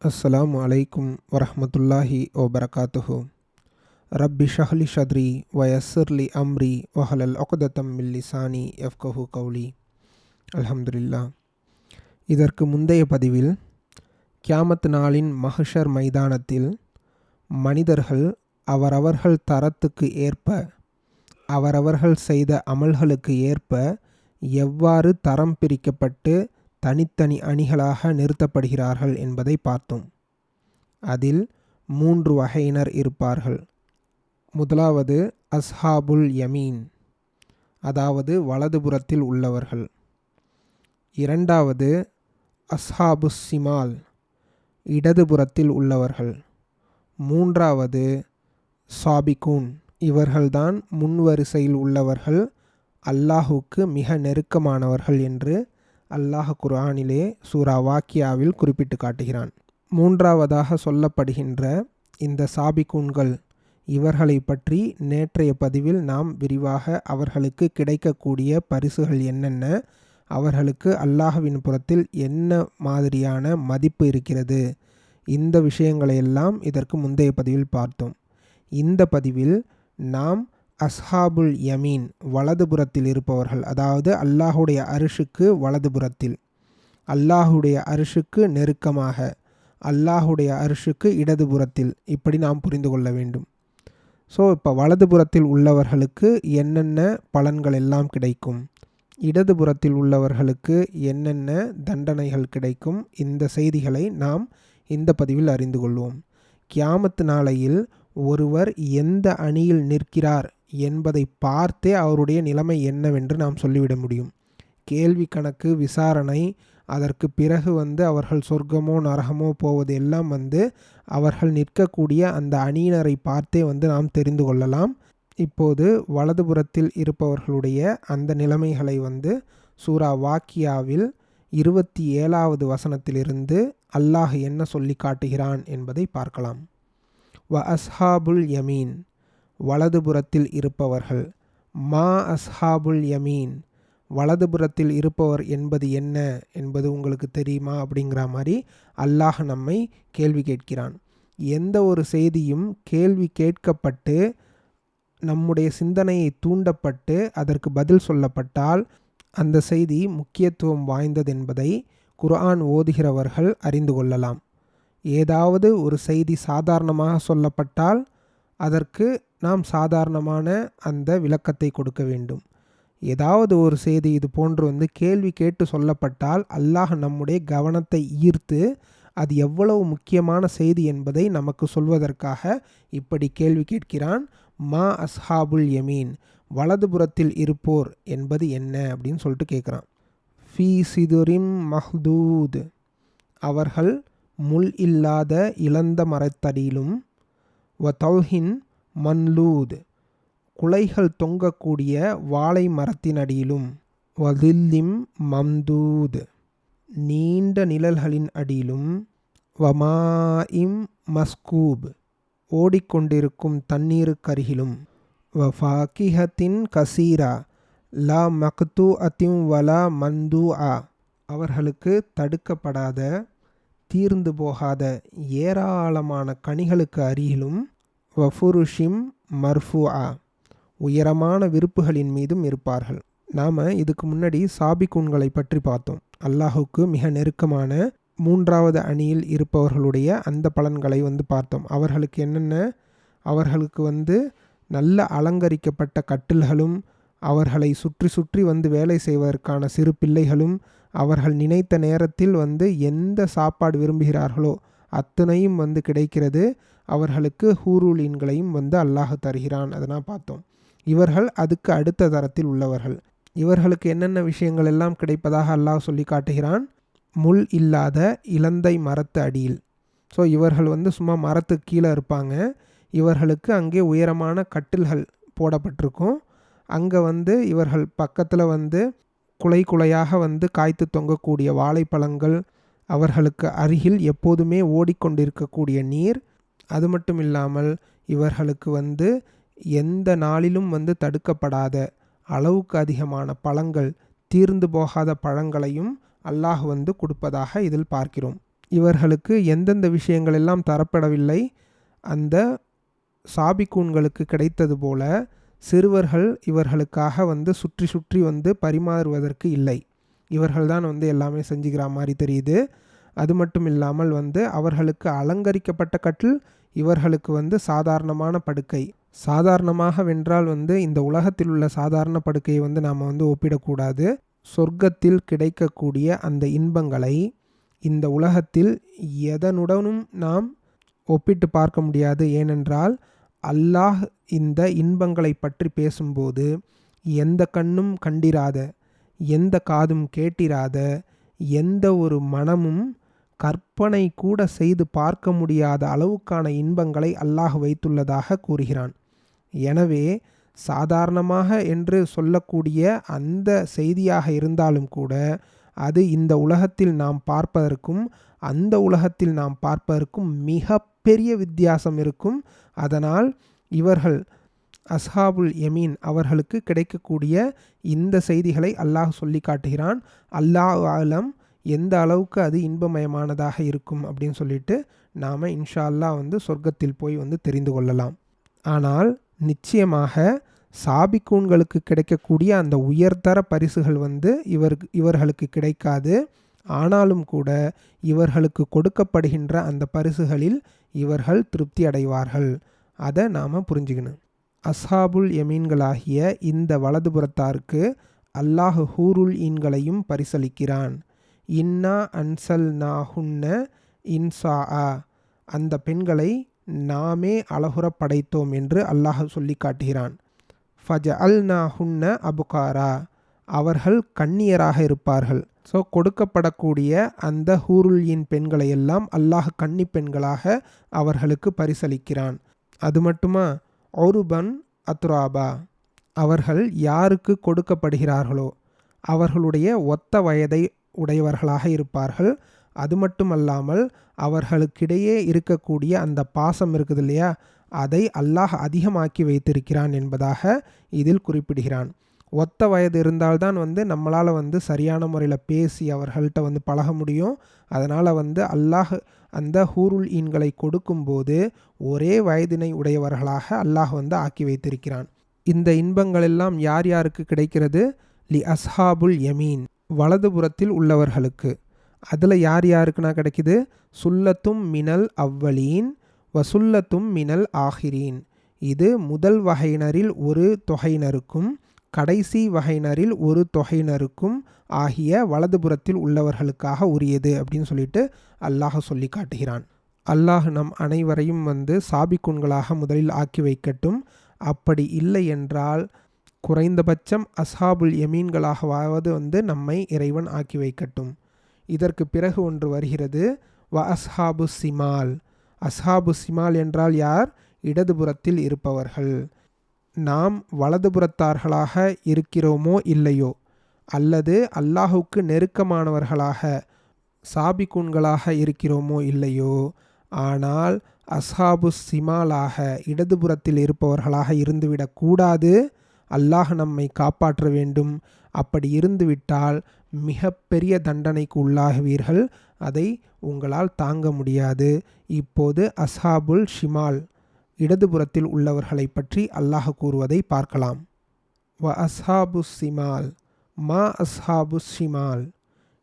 அஸ்ஸலாமு அலைக்கும் வரஹ்மத்துல்லாஹி வபரகாத்துஹு. ரப்பி ஷஹ்லி ஷத்ரி வயஸ்ஸிர்லி அம்ரி வஹலல் உக்தத்தம் மின் லிசானி யஃப்கஹு கௌலி. அல்ஹம்துலில்லாஹ். இதற்கு முந்தைய பதிவில் கியாமத் நாளின் மஹ்ஷர் மைதானத்தில் மனிதர்கள் அவரவர்கள் தரத்துக்கு ஏற்ப, அவரவர்கள் செய்த அமல்களுக்கு ஏற்ப எவ்வாறு தரம் பிரிக்கப்பட்டு தனித்தனி அணிகளாக நிறுத்தப்படுகிறார்கள் என்பதை பார்த்தோம். அதில் 3 வகையினர் இருப்பார்கள். முதலாவது அஸ்ஹாபுல் யமீன், அதாவது வலதுபுறத்தில் உள்ளவர்கள். இரண்டாவது அஸ்ஹாபுஸ் சிமால், இடதுபுறத்தில் உள்ளவர்கள். மூன்றாவது சாபிகூன், இவர்கள்தான் முன்வரிசையில் உள்ளவர்கள், அல்லாஹுக்கு மிக நெருக்கமானவர்கள் என்று அல்லாஹ் குர்ஆனிலே சூரா வாக்கியாவில் குறிப்பிட்டு காட்டுகிறான். மூன்றாவதாக சொல்லப்படுகின்ற இந்த சாபிகூன்கள், இவர்களை பற்றி நேற்றைய பதிவில் நாம் விரிவாக அவர்களுக்கு கிடைக்கக்கூடிய பரிசுகள் என்னென்ன, அவர்களுக்கு அல்லாஹ்வின் புறத்தில் என்ன மாதிரியான மதிப்பு இருக்கிறது, இந்த விஷயங்களையெல்லாம் இதற்கு முந்தைய பதிவில் பார்த்தோம். இந்த பதிவில் நாம் அஸ்ஹாபுல் யமீன், வலதுபுறத்தில் இருப்பவர்கள், அதாவது அல்லாஹுடைய அரிஷுக்கு வலதுபுறத்தில், அல்லாஹுடைய அரிஷுக்கு நெருக்கமாக, அல்லாஹுடைய அரிஷுக்கு இடதுபுறத்தில், இப்படி நாம் புரிந்து கொள்ள வேண்டும். ஸோ இப்போ வலதுபுறத்தில் உள்ளவர்களுக்கு என்னென்ன பலன்கள் எல்லாம் கிடைக்கும், இடதுபுறத்தில் உள்ளவர்களுக்கு என்னென்ன தண்டனைகள் கிடைக்கும், இந்த செய்திகளை நாம் இந்த பதிவில் அறிந்து கொள்வோம். கியாமத் நாளையில் ஒருவர் எந்த அணியில் நிற்கிறார் என்பதை பார்த்தே அவருடைய நிலைமை என்னவென்று நாம் சொல்லிவிட முடியும். கேள்வி கணக்கு, விசாரணை, அதற்கு பிறகு அவர்கள் சொர்க்கமோ நரகமோ போவது எல்லாம் அவர்கள் நிற்கக்கூடிய அந்த அணியினரை பார்த்தே நாம் தெரிந்து கொள்ளலாம். இப்போது வலதுபுறத்தில் இருப்பவர்களுடைய அந்த நிலைமைகளை சூரா வாக்கியாவில் 27வது வசனத்திலிருந்து அல்லாஹ் என்ன சொல்லி காட்டுகிறான் என்பதை பார்க்கலாம். வ அஸ்ஹாபுல் யமீன், வலதுபுறத்தில் இருப்பவர்கள். மா அஸ்ஹாபுல் யமீன், வலதுபுறத்தில் இருப்பவர் என்பது என்ன என்பது உங்களுக்கு தெரியுமா அப்படிங்கிற மாதிரி அல்லாஹ் நம்மை கேள்வி கேட்கிறான். எந்த ஒரு செய்தியும் கேள்வி கேட்கப்பட்டு நம்முடைய சிந்தனையை தூண்டப்பட்டு அதற்கு பதில் சொல்லப்பட்டால் அந்த செய்தி முக்கியத்துவம் வாய்ந்தது என்பதை குர்ஆன் ஓதுகிறவர்கள் அறிந்து கொள்ளலாம். ஏதாவது ஒரு செய்தி சாதாரணமாக சொல்லப்பட்டால் அதற்கு நாம் சாதாரணமான அந்த விளக்கத்தை கொடுக்க வேண்டும். ஏதாவது ஒரு செய்தி இது போன்று கேள்வி கேட்டு சொல்லப்பட்டால் அல்லாஹ் நம்முடைய கவனத்தை ஈர்த்து அது எவ்வளவு முக்கியமான செய்தி என்பதை நமக்கு சொல்வதற்காக இப்படி கேள்வி கேட்கிறான். மா அஸ்ஹாபுல் யமீன், வலதுபுறத்தில் இருப்போர் என்பது என்ன அப்படின்னு சொல்லிட்டு கேட்குறான். ஃபீ சிதுரிம் மஹ்தூத், அவர்கள் முள் இல்லாத இளந்த மரத்தடியிலும், வ தௌஹின் மன்லூத், குலைகள் தொங்கக்கூடிய வாழை மரத்தின் அடியிலும், வதில்லிம் மம்தூத், நீண்ட நிழல்களின் அடியிலும், வமாஇம் மஸ்கூப், ஓடிக்கொண்டிருக்கும் தண்ணீருக்கருகிலும், வ ஃபாகிஹத்தின் கசீரா லா மக்தூ அத்திம் வலா மந்தூ ஆ, அவர்களுக்கு தடுக்கப்படாத தீர்ந்து போகாத ஏராளமான கனிகளுக்கு அருகிலும், வஃபுருஷிம் மர்ஃபூஆ, உயரமான விருப்புகளின் மீதும் இருப்பார்கள். நாம் இதுக்கு முன்னாடி சாபிகூன்களை பற்றி பார்த்தோம். அல்லாஹுக்கு மிக நெருக்கமான 3வது அணியில் இருப்பவர்களுடைய அந்த பலன்களை பார்த்தோம். அவர்களுக்கு என்னென்ன, அவர்களுக்கு நல்ல அலங்கரிக்கப்பட்ட கட்டில்களும், அவர்களை சுற்றி சுற்றி வேலை செய்வதற்கான சிறு பிள்ளைகளும், அவர்கள் நினைத்த நேரத்தில் எந்த சாப்பாடு விரும்புகிறார்களோ அத்தனையும் கிடைக்கிறது. அவர்களுக்கு ஹூருலீன்களையும் அல்லாஹ் தருகிறான். அதனால் பார்த்தோம். இவர்கள் அதுக்கு அடுத்த தரத்தில் உள்ளவர்கள். இவர்களுக்கு என்னென்ன விஷயங்கள் எல்லாம் கிடைப்பதாக அல்லாஹ் சொல்லி காட்டுகிறான். முள் இல்லாத இலந்தை மரத்து அடியில். ஸோ இவர்கள் சும்மா மரத்துக்கு கீழே இருப்பாங்க. இவர்களுக்கு அங்கே உயரமான கட்டில்கள் போடப்பட்டிருக்கும். அங்கே இவர்கள் பக்கத்தில் குலை குலையாக காய்த்து தொங்கக்கூடிய வாழைப்பழங்கள், அவர்களுக்கு அருகில் எப்போதுமே ஓடிக்கொண்டிருக்கக்கூடிய நீர், அது மட்டும் இல்லாமல் இவர்களுக்கு எந்த நாளிலும் தடுக்கப்படாத அளவுக்கு அதிகமான பழங்கள், தீர்ந்து போகாத பழங்களையும் அல்லாஹ் கொடுப்பதாக இதில் பார்க்கிறோம். இவர்களுக்கு எந்தெந்த விஷயங்கள் எல்லாம் தரப்படவில்லை, அந்த சாபிக்கூன்களுக்கு கிடைத்தது போல சிறுவர்கள் இவர்களுக்காக வந்து சுற்றி சுற்றி வந்து பரிமாறுவதற்கு இல்லை. இவர்கள்தான் வந்து எல்லாமே செஞ்சுக்கிற மாதிரி தெரியுது. அது மட்டும் இல்லாமல் வந்து அவர்களுக்கு அலங்கரிக்கப்பட்ட கட்டில், இவர்களுக்கு வந்து சாதாரணமான படுக்கை. சாதாரணமாக வென்றால் வந்து இந்த உலகத்தில் உள்ள சாதாரண படுக்கையை வந்து நாம் வந்து ஒப்பிடக்கூடாது. சொர்க்கத்தில் கிடைக்கக்கூடிய அந்த இன்பங்களை இந்த உலகத்தில் எதனுடனும் நாம் ஒப்பிட்டு பார்க்க முடியாது. ஏனென்றால் அல்லாஹ் இந்த இன்பங்களை பற்றி பேசும்போது எந்த கண்ணும் கண்டிராத, எந்த காதும் கேட்டிராத, எந்த ஒரு மனமும் கற்பனை கூட செய்து பார்க்க முடியாத அளவுக்கான இன்பங்களை அல்லாஹ் வைத்துள்ளதாக கூறுகிறான். எனவே சாதாரணமாக என்று சொல்லக்கூடிய அந்த செய்தியாக இருந்தாலும் கூட அது இந்த உலகத்தில் நாம் பார்ப்பதற்கும் அந்த உலகத்தில் நாம் பார்ப்பதற்கும் மிக பெரிய வித்தியாசம் இருக்கும். அதனால் இவர்கள் அஸ்ஹாபுல் யமீன் அவர்களுக்கு கிடைக்கக்கூடிய இந்த செய்திகளை அல்லாஹ் சொல்லி காட்டுகிறான். அல்லாஹ் ஆலம் எந்த அளவுக்கு அது இன்பமயமானதாக இருக்கும் அப்படின்னு சொல்லிட்டு நாம் இன்ஷா அல்லாஹ் வந்து சொர்க்கத்தில் போய் வந்து தெரிந்து கொள்ளலாம். ஆனால் நிச்சயமாக சாபிக்கூன்களுக்கு கிடைக்கக்கூடிய அந்த உயர்தர பரிசுகள் வந்து இவர்களுக்கு கிடைக்காது. ஆனாலும் கூட இவர்களுக்கு கொடுக்கப்படுகின்ற அந்த பரிசுகளில் இவர்கள் திருப்தி அடைவார்கள். அதை நாம் புரிஞ்சுக்கணும். அஸ்ஹாபுல் யமீன்களாகிய இந்த வலதுபுறத்தாருக்கு அல்லாஹ் ஹூருல் ஈன்களையும் பரிசளிக்கிறான். இன்னா அன்சல்நாஹுன்ன இன்சாஆ, அந்த பெண்களை நாமே அழகுற படைத்தோம் என்று அல்லாஹ் சொல்லி காட்டுகிறான். ஃபஜஅல்நாஹுன்ன அபுகாரா, அவர்கள் கன்னியராக இருப்பார்கள். ஸோ கொடுக்கப்படக்கூடிய அந்த ஹூருல்யின் பெண்களை எல்லாம் அல்லாஹ் கன்னி பெண்களாக அவர்களுக்கு பரிசளிக்கிறான். அது மட்டுமா, ஒருபன் அத்ராபா, அவர்கள் யாருக்கு கொடுக்கப்படுகிறார்களோ அவர்களுடைய ஒத்த வயதை உடையவர்களாக இருப்பார்கள். அது மட்டுமல்லாமல் அவர்களுக்கிடையே இருக்கக்கூடிய அந்த பாசம் இருக்குது இல்லையா, அதை அல்லாஹ் அதிகமாக்கி வைத்திருக்கிறான் என்பதாக இதில் குறிப்பிடுகிறான். ஒத்த வயது இருந்தால்தான் வந்து நம்மளால் வந்து சரியான முறையில் பேசி அவர்கள்ட்ட வந்து பழக முடியும். அதனால் வந்து அல்லாஹ் அந்த ஹூருல் ஈன்களை கொடுக்கும்போது ஒரே வயதினை உடையவர்களாக அல்லாஹ் வந்து ஆக்கி வைத்திருக்கிறான். இந்த இன்பங்கள் எல்லாம் யார் யாருக்கு கிடைக்கிறது? லி அஸ்ஹாபுல் யமீன், வலதுபுறத்தில் உள்ளவர்களுக்கு. அதில் யார் யாருக்குன்னா கிடைக்குது? சுல்லத்தும் மினல் அவ்வலீன் வசுல்லத்தும் மினல் ஆஹிரீன். இது முதல் வகையினரில் ஒரு தொகையினருக்கும் கடைசி வகையினரில் ஒரு தொகையினருக்கும் ஆகிய வலதுபுறத்தில் உள்ளவர்களுக்காக உரியது அப்படின்னு சொல்லிட்டு அல்லாஹ் சொல்லி காட்டுகிறான். அல்லாஹ் நம் அனைவரையும் வந்து சாபிக்குன்களாக முதலில் ஆக்கி வைக்கட்டும். அப்படி இல்லை என்றால் குறைந்தபட்சம் அஸ்ஹாபுல் யமீன்களாகவாவது வந்து நம்மை இறைவன் ஆக்கி வைக்கட்டும். இதற்கு பிறகு ஒன்று வருகிறது, வ அஸ்ஹாபு சிமால். அஸ்ஹாபு சிமால் என்றால் யார்? இடதுபுறத்தில் இருப்பவர்கள். நாம் வலதுபுறத்தார்களாக இருக்கிறோமோ இல்லையோ, அல்லது அல்லாஹுக்கு நெருக்கமானவர்களாக சாபிக்கூன்களாக இருக்கிறோமோ இல்லையோ, ஆனால் அஸ்ஹாபு சிமாலாக இடதுபுறத்தில் இருப்பவர்களாக இருந்துவிடக்கூடாது. அல்லாஹ் நம்மை காப்பாற்ற வேண்டும். அப்படி இருந்துவிட்டால் மிகப்பெரிய தண்டனைக்கு உள்ளாகுவீர்கள். அதை உங்களால் தாங்க முடியாது. இப்போது அஸ்ஹாபுல் ஷிமால், இடதுபுறத்தில் உள்ளவர்களை பற்றி அல்லாஹ் கூறுவதை பார்க்கலாம். வ அஸ்ஹாபு சிமால் மா அஸ்ஹாபு ஷிமால்,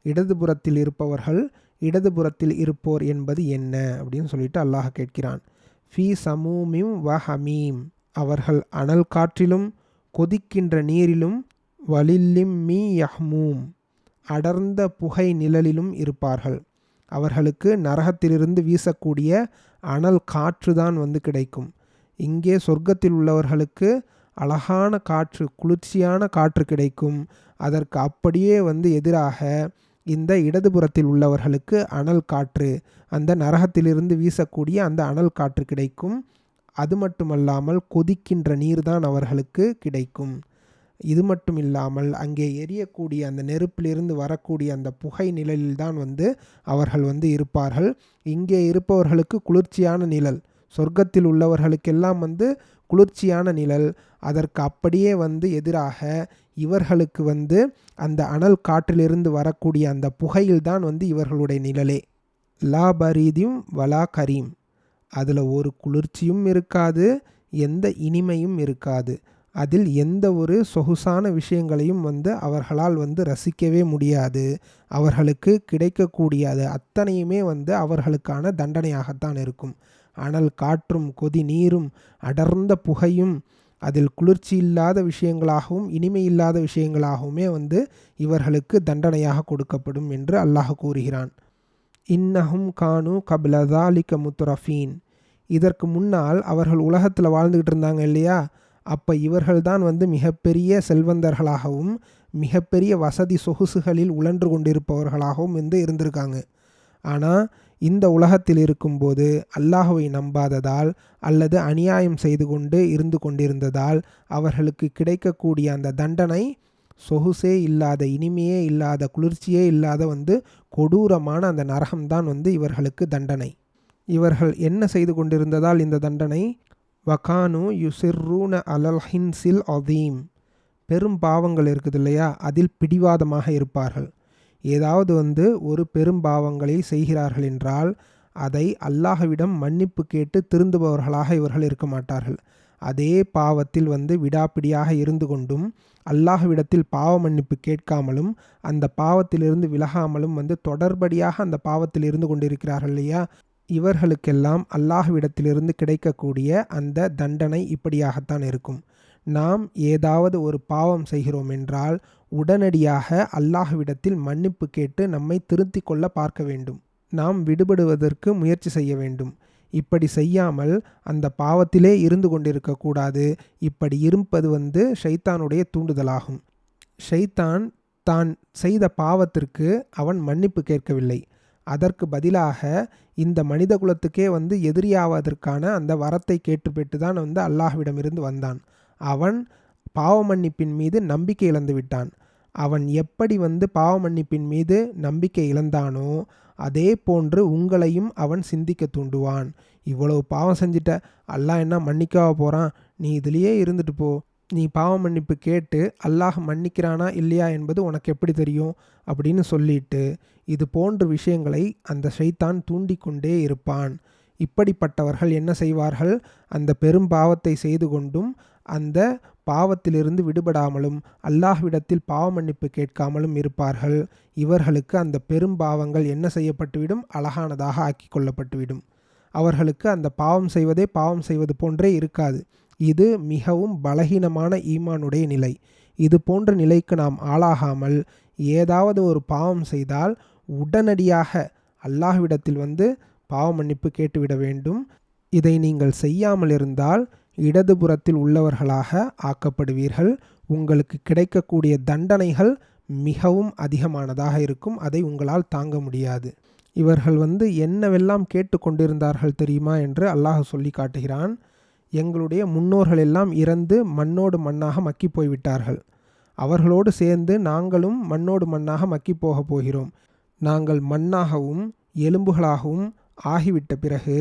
இடதுபுறத்தில் இருப்பவர்கள், இடதுபுறத்தில் இருப்போர் என்பது என்ன அப்படின்னு சொல்லிட்டு அல்லாஹ் கேட்கிறான். ஃபி சமூமிம் வ ஹமீம், அவர்கள் அனல் காற்றிலும் கொதிக்கின்ற நீரிலும், வலில்லிம் மீ யஹ்மூம், அடர்ந்த புகை நிழலிலும் இருப்பார்கள். அவர்களுக்கு நரகத்திலிருந்து வீசக்கூடிய அனல் காற்று தான் வந்து கிடைக்கும். இங்கே சொர்க்கத்தில் உள்ளவர்களுக்கு அழகான காற்று, குளிர்ச்சியான காற்று கிடைக்கும். அதற்கு அப்படியே வந்து எதிராக இந்த இடதுபுறத்தில் உள்ளவர்களுக்கு அனல் காற்று, அந்த நரகத்திலிருந்து வீசக்கூடிய அந்த அனல் காற்று கிடைக்கும். அது மட்டுமல்லாமல் கொதிக்கின்ற நீர் தான் அவர்களுக்கு கிடைக்கும். இது மட்டும் இல்லாமல் அங்கே எரியக்கூடிய அந்த நெருப்பிலிருந்து வரக்கூடிய அந்த புகை நிழலில்தான் வந்து அவர்கள் வந்து இருப்பார்கள். இங்கே இருப்பவர்களுக்கு குளிர்ச்சியான நிழல், சொர்க்கத்தில் உள்ளவர்களுக்கெல்லாம் வந்து குளிர்ச்சியான நிழல். அதற்கு அப்படியே வந்து எதிராக இவர்களுக்கு வந்து அந்த அனல் காற்றிலிருந்து வரக்கூடிய அந்த புகையில்தான் வந்து இவர்களுடைய நிழலே. லா பரீதியும் வலா கரீம், அதில் ஒரு குளிர்ச்சியும் இருக்காது, எந்த இனிமையும் இருக்காது. அதில் எந்த ஒரு சொகுசான விஷயங்களையும் அவர்களால் ரசிக்கவே முடியாது. அவர்களுக்கு கிடைக்கக்கூடிய அது அத்தனையுமே அவர்களுக்கான தண்டனையாகத்தான் இருக்கும். அனல் காற்றும் கொதி நீரும் அடர்ந்த புகையும் அதில் குளிர்ச்சி இல்லாத விஷயங்களாகவும் இனிமை இல்லாத விஷயங்களாகவுமே இவர்களுக்கு தண்டனையாக கொடுக்கப்படும் என்று அல்லாஹ் கூறுகிறான். இன்னஹும் கானு கப்ல தாலிக முத்ரஃபீன், இதற்கு முன்னால் அவர்கள் உலகத்தில் வாழ்ந்துக்கிட்டு இருந்தாங்க இல்லையா, அப்போ இவர்கள்தான் மிகப்பெரிய செல்வந்தர்களாகவும் மிகப்பெரிய வசதி சொகுசுகளில் உழன்று கொண்டிருப்பவர்களாகவும் இருந்திருக்காங்க. ஆனால் இந்த உலகத்தில் இருக்கும்போது அல்லாஹுவை நம்பாததால் அல்லது அநியாயம் செய்து கொண்டு இருந்து கொண்டிருந்ததால் அவர்களுக்கு கிடைக்கக்கூடிய அந்த தண்டனை சொகுசே இல்லாத, இனிமையே இல்லாத, குளிர்ச்சியே இல்லாத கொடூரமான அந்த நரகம்தான் இவர்களுக்கு தண்டனை. இவர்கள் என்ன செய்து கொண்டிருந்ததால் இந்த தண்டனை? வகானு யுசிர்ரூன அலல் ஹின்சில் அதீம், பெரும் பாவங்கள் இருக்குது இல்லையா, அதில் பிடிவாதமாக இருப்பார்கள். ஏதாவது ஒரு பெரும் பாவங்களை செய்கிறார்கள் என்றால் அதை அல்லாஹ்விடம் மன்னிப்பு கேட்டு திருந்துபவர்களாக இவர்கள் இருக்க மாட்டார்கள். அதே பாவத்தில் விடாப்பிடியாக இருந்து கொண்டும் அல்லாஹ்விடத்தில் பாவ மன்னிப்பு கேட்காமலும் அந்த பாவத்திலிருந்து விலகாமலும் தொடர்படியாக அந்த பாவத்தில் இருந்து கொண்டிருக்கிறார்கள் இல்லையா, இவர்களுக்கெல்லாம் அல்லாஹ்விடத்திலிருந்து கிடைக்கக்கூடிய அந்த தண்டனை இப்படியாகத்தான் இருக்கும். நாம் ஏதாவது ஒரு பாவம் செய்கிறோம் என்றால் உடனடியாக அல்லாஹ்விடத்தில் மன்னிப்பு கேட்டு நம்மை திருத்திக் கொள்ள பார்க்க வேண்டும். நாம் விடுபடுவதற்கு முயற்சி செய்ய வேண்டும். இப்படி செய்யாமல் அந்த பாவத்திலே இருந்து கொண்டிருக்கக்கூடாது. இப்படி இருப்பது ஷைத்தானுடைய தூண்டுதலாகும். ஷைத்தான் தான் செய்த பாவத்திற்கு அவன் மன்னிப்பு கேட்கவில்லை. அதற்கு பதிலாக இந்த மனித குலத்துக்கே எதிரியாவதற்கான அந்த வரத்தை கேட்டு பெற்று தான் அல்லாஹ்விடமிருந்து வந்தான். அவன் பாவ மன்னிப்பின் மீது நம்பிக்கை இழந்து விட்டான். அவன் எப்படி பாவ மன்னிப்பின் மீது நம்பிக்கை இழந்தானோ அதே போன்று உங்களையும் அவன் சிந்திக்க தூண்டுவான். இவ்வளவு பாவம் செஞ்சிட்ட, அல்லாஹ் என்ன மன்னிக்காவ போகிறான், நீ இதிலேயே இருந்துட்டு போ, நீ பாவ மன்னிப்பு கேட்டு அல்லாஹ் மன்னிக்கிறானா இல்லையா என்பது உனக்கு எப்படி தெரியும் அப்படின்னு சொல்லிட்டு இது போன்ற விஷயங்களை அந்த ஷைத்தான் தூண்டிக்கொண்டே இருப்பான். இப்படிப்பட்டவர்கள் என்ன செய்வார்கள்? அந்த பெரும் பாவத்தை செய்து கொண்டும் அந்த பாவத்திலிருந்து விடுபடாமலும் அல்லாஹ்விடத்தில் பாவ மன்னிப்பு கேட்காமலும் இருப்பார்கள். இவர்களுக்கு அந்த பெரும் பாவங்கள் என்ன செய்யப்பட்டுவிடும்? அழகானதாக ஆக்கி கொள்ளப்பட்டுவிடும். அவர்களுக்கு அந்த பாவம் செய்வதே பாவம் செய்வது போன்றே இருக்காது. இது மிகவும் பலகீனமான ஈமானுடைய நிலை. இது போன்ற நிலைக்கு நாம் ஆளாகாமல் ஏதாவது ஒரு பாவம் செய்தால் உடனடியாக அல்லாஹ்விடத்தில் பாவ மன்னிப்பு கேட்டுவிட வேண்டும். இதை நீங்கள் செய்யாமல் இருந்தால் இடதுபுறத்தில் உள்ளவர்களாக ஆக்கப்படுவீர்கள். உங்களுக்கு கிடைக்கக்கூடிய தண்டனைகள் மிகவும் அதிகமானதாக இருக்கும். அதை உங்களால் தாங்க முடியாது. இவர்கள் என்னவெல்லாம் கேட்டு கொண்டிருந்தார்கள் தெரியுமா என்று அல்லாஹ் சொல்லி காட்டுகிறான். எங்களுடைய முன்னோர்கள் எல்லாம் இறந்து மண்ணோடு மண்ணாக மக்கி போய்விட்டார்கள். அவர்களோடு சேர்ந்து நாங்களும் மண்ணோடு மண்ணாக மக்கி போகப் போகிறோம். நாங்கள் மண்ணாகவும் எலும்புகளாகவும் ஆகிவிட்ட பிறகு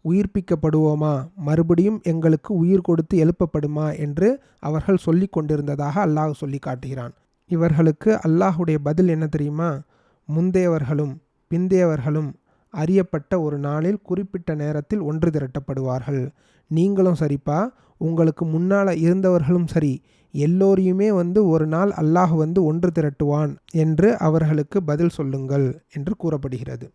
உயிர்ப்பிக்கப்படுவோமா, மறுபடியும் எங்களுக்கு உயிர் கொடுத்து எழுப்பப்படுமா என்று அவர்கள் சொல்லி கொண்டிருந்ததாக அல்லாஹ் சொல்லி காட்டுகிறான். இவர்களுக்கு அல்லாஹுடைய பதில் என்ன தெரியுமா? முந்தையவர்களும் பிந்தையவர்களும் அறியப்பட்ட ஒரு நாளில் குறிப்பிட்ட நேரத்தில் ஒன்று திரட்டப்படுவார்கள். நீங்களும் சரிப்பா, உங்களுக்கு முன்னால் இருந்தவர்களும் சரி, எல்லோரையுமே ஒரு நாள் அல்லாஹ் ஒன்று திரட்டுவான் என்று அவர்களுக்கு பதில் சொல்லுங்கள் என்று கூறப்படுகிறது.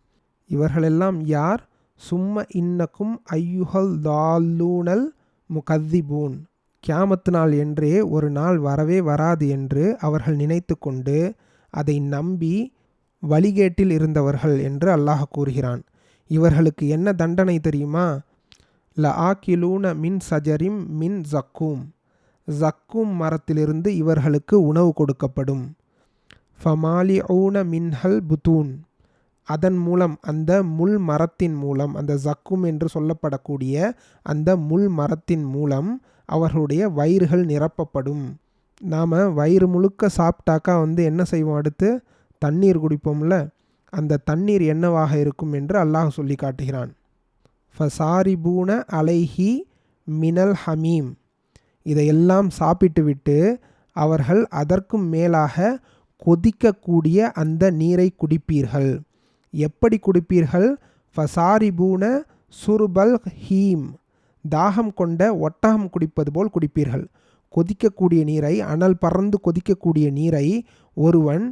இவர்களெல்லாம் யார்? சும்ம இன்னக்கும் ஐயுஹல் தாலூனல் முகத்திபூன், கியாமத்து நாள் என்றே ஒரு நாள் வரவே வராது என்று அவர்கள் நினைத்து கொண்டு அதை நம்பி வழிகேட்டில் இருந்தவர்கள் என்று அல்லாஹ் கூறுகிறான். இவர்களுக்கு என்ன தண்டனை தெரியுமா? ல ஆக்கிலூன மின் சஜரிம் மின் ஜக்கூம், ஜக்கூம் மரத்திலிருந்து இவர்களுக்கு உணவு கொடுக்கப்படும். ஃபமாலி ஊன மின்ஹல் புத்தூன், அதன் மூலம் அந்த முள் மரத்தின் மூலம், அந்த ஜக்கும் என்று சொல்லப்படக்கூடிய அந்த முள் மரத்தின் மூலம் அவர்களுடைய வயிறுகள் நிரப்பப்படும். நாம் வயிறு முழுக்க சாப்பிட்டாக்கா என்ன செய்வோம்? அடுத்து தண்ணீர் குடிப்போம்ல, அந்த தண்ணீர் என்னவாக இருக்கும் என்று அல்லாஹ் சொல்லி காட்டுகிறான். ஃபசாரிபூன அலைஹி மினல் ஹமீம், இதையெல்லாம் சாப்பிட்டு விட்டு அவர்கள் அதற்கும் மேலாக கொதிக்கக்கூடிய அந்த நீரை குடிப்பீர்கள். எப்படி குடிப்பீர்கள்? ஃபசாரிபூன சுருபல் ஹீம், தாகம் கொண்ட ஒட்டகம் குடிப்பது போல் குடிப்பீர்கள். கொதிக்கக்கூடிய நீரை, அனல் பறந்து கொதிக்கக்கூடிய நீரை ஒருவன்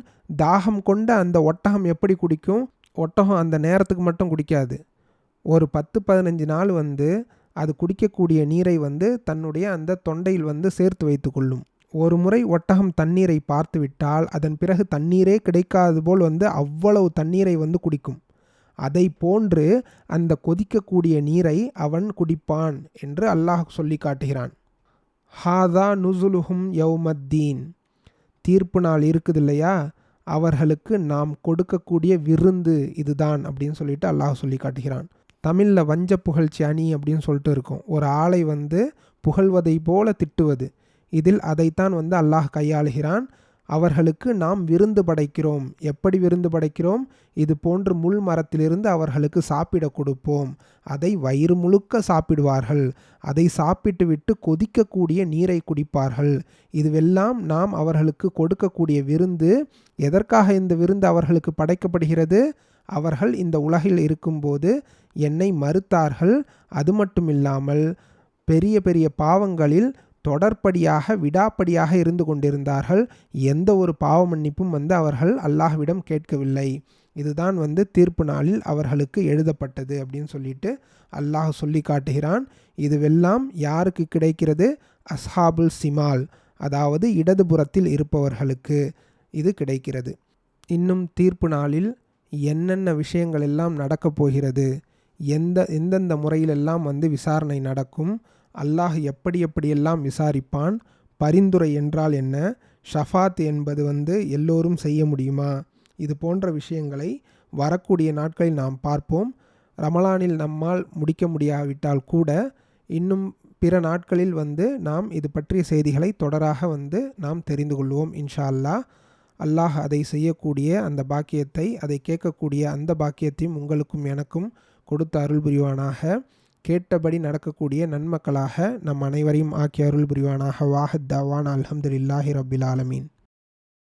தாகம் கொண்ட அந்த ஒட்டகம் எப்படி குடிக்கும்? ஒட்டகம் அந்த நேரத்துக்கு மட்டும் குடிக்காது. ஒரு 10-15 நாள் அது குடிக்கக்கூடிய நீரை தன்னுடைய அந்த தொண்டையில் சேர்த்து வைத்து கொள்ளும். ஒரு முறை ஒட்டகம் தண்ணீரை பார்த்து விட்டால் அதன் பிறகு தண்ணீரே கிடைக்காது போல் அவ்வளவு தண்ணீரை குடிக்கும். அதை போன்று அந்த கொதிக்கக்கூடிய நீரை அவன் குடிப்பான் என்று அல்லாஹ் சொல்லி காட்டுகிறான். ஹாதா நுசுலுஹும் யௌமத்தீன், தீர்ப்பு நாள் இருக்குது இல்லையா, அவர்களுக்கு நாம் கொடுக்கக்கூடிய விருந்து இதுதான் அப்படின்னு சொல்லிட்டு அல்லாஹ் சொல்லி காட்டுகிறான். தமிழில் வஞ்ச புகழ்ச்சி அணி அப்படின்னு சொல்லிட்டு இருக்கும். ஒரு ஆளை புகழ்வதை போல திட்டுவது. இதில் அதைத்தான் அல்லாஹ் கையாளுகிறான். அவர்களுக்கு நாம் விருந்து படைக்கிறோம். எப்படி விருந்து படைக்கிறோம்? இது போன்று முள் மரத்திலிருந்து அவர்களுக்கு சாப்பிட கொடுப்போம். அதை வயிறு முழுக்க சாப்பிடுவார்கள். அதை சாப்பிட்டு விட்டு கொதிக்கக்கூடிய நீரை குடிப்பார்கள். இதுவெல்லாம் நாம் அவர்களுக்கு கொடுக்கக்கூடிய விருந்து. எதற்காக இந்த விருந்து அவர்களுக்கு படைக்கப்படுகிறது? அவர்கள் இந்த உலகில் இருக்கும்போது என்னை மறுத்தார்கள். அது மட்டுமில்லாமல் பெரிய பெரிய பாவங்களில் தொடர்படியாக விடாப்படியாக இருந்து கொண்டிருந்தார்கள். எந்த ஒரு பாவ மன்னிப்பும் அவர்கள் அல்லாஹ்விடம் கேட்கவில்லை. இதுதான் தீர்ப்பு நாளில் அவர்களுக்கு எழுதப்பட்டது அப்படின்னு சொல்லிட்டு அல்லாஹ் சொல்லி காட்டுகிறான். இதுவெல்லாம் யாருக்கு கிடைக்கிறது? அஸ்ஹாபுல் சிமால், அதாவது இடதுபுறத்தில் இருப்பவர்களுக்கு இது கிடைக்கிறது. இன்னும் தீர்ப்பு நாளில் என்னென்ன விஷயங்கள் எல்லாம் நடக்கப் போகிறது, எந்தெந்த முறையிலெல்லாம் விசாரணை நடக்கும், அல்லாஹ் எப்படியெல்லாம் விசாரிப்பான், பரிந்துரை என்றால் என்ன, ஷஃபாத் என்பது எல்லோரும் செய்ய முடியுமா, இது போன்ற விஷயங்களை வரக்கூடிய நாட்களில் நாம் பார்ப்போம். ரமலானில் நம்மால் முடிக்க முடியாவிட்டால் கூட இன்னும் பிற நாட்களில் நாம் இது பற்றிய செய்திகளை தொடராக நாம் தெரிந்து கொள்வோம் இன்ஷா அல்லாஹ். அல்லாஹ் அதை செய்யக்கூடிய அந்த பாக்கியத்தை, அதை கேட்கக்கூடிய அந்த பாக்கியத்தையும் உங்களுக்கும் எனக்கும் கொடுத்து அருள் புரிவானாக. கேட்டபடி நடக்கக்கூடிய நன்மக்களாக நம் அனைவரையும் ஆக்கி அருள் புரிவானாக. வாஹத் தாவான் அல்ஹம்துலில்லாஹி ரப்பில் ஆலமீன்.